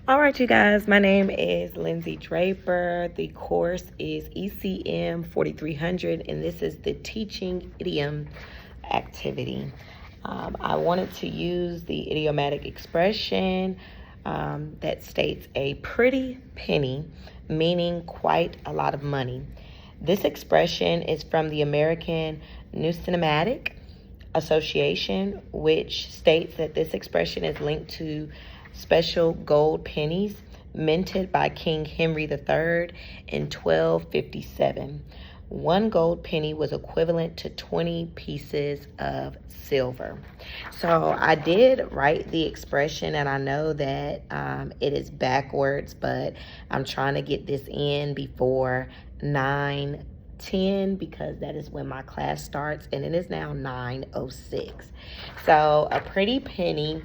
All right, you guys, my name is Lindsay Draper. The course is ECM4300, and this is the teaching idiom activity. I wanted to use the idiomatic expression that states a pretty penny, meaning quite a lot of money. This expression is from the American Numismatic Association, which states that this expression is linked to special gold pennies minted by King Henry III in 1257. One gold penny was equivalent to 20 pieces of silver. So I did write the expression, and I know that it is backwards, but I'm trying to get this in before 9:10 because that is when my class starts, and it is now 9:06. So a pretty penny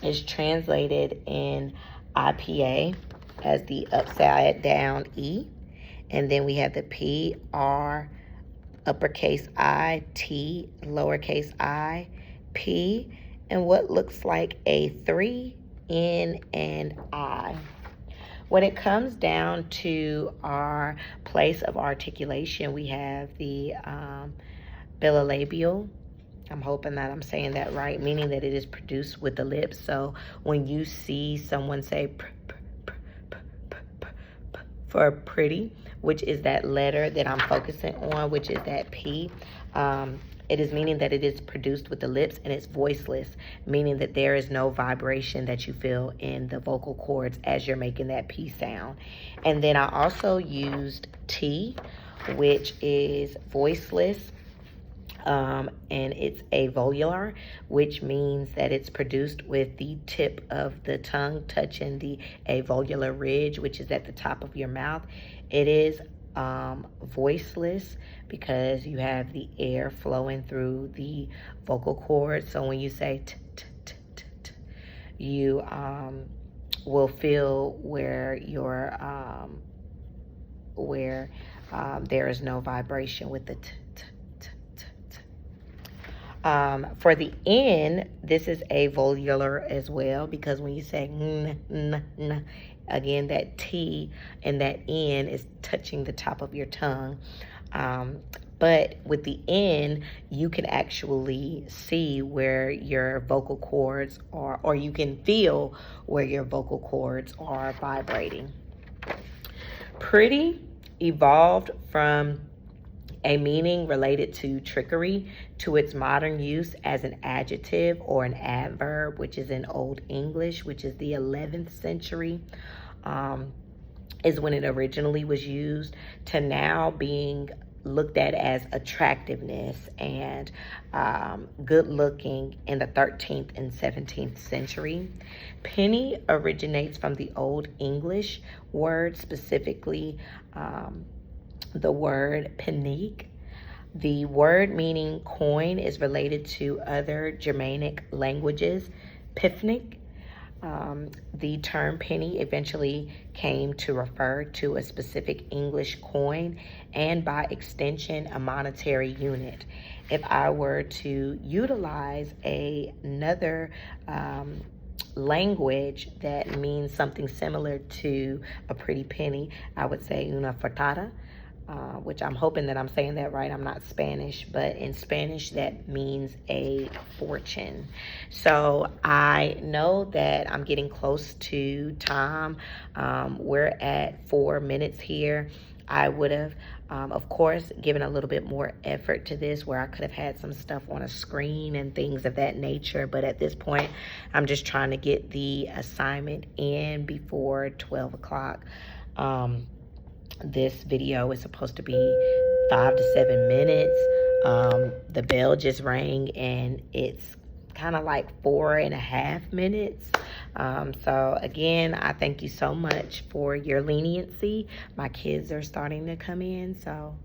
is translated in IPA as the upside down E. And then we have the P, R, uppercase I, T, lowercase I, P, and what looks like a 3, N, and I. When it comes down to our place of articulation, we have the bilabial. I'm hoping that I'm saying that right, meaning that it is produced with the lips. So when you see someone say for pretty, which is that letter that I'm focusing on, which is that P, it is meaning that it is produced with the lips and it's voiceless, meaning that there is no vibration that you feel in the vocal cords as you're making that P sound. And then I also used T, which is voiceless. And it's avolular, which means that it's produced with the tip of the tongue touching the avolular ridge, which is at the top of your mouth. It is voiceless because you have the air flowing through the vocal cords. So when you say t, t, t, t, t, you will feel where your there is no vibration with the t. For the N, this is avolular as well, because when you say n, n, n, again, that T and that N is touching the top of your tongue. But with the N, you can actually see where your vocal cords are, or you can feel where your vocal cords are vibrating. Pretty evolved from a meaning related to trickery to its modern use as an adjective or an adverb, which is in Old English, which is the 11th century, is when it originally was used, to now being looked at as attractiveness and good looking in the 13th and 17th century. Penny originates from the Old English word, specifically the word penique. The word meaning coin is related to other Germanic languages, pifnik. The term penny eventually came to refer to a specific English coin and by extension a monetary unit. If I were to utilize another language that means something similar to a pretty penny, I would say una fortuna, which I'm hoping that I'm saying that right. I'm not Spanish, but in Spanish that means a fortune. So I know that I'm getting close to time. We're at 4 minutes here. I would have, of course, given a little bit more effort to this, where I could have had some stuff on a screen and things of that nature. But at this point, I'm just trying to get the assignment in before 12 o'clock. This video is supposed to be 5 to 7 minutes. The bell just rang and it's kind of like 4.5 minutes. So again, I thank you so much for your leniency. My kids are starting to come in, so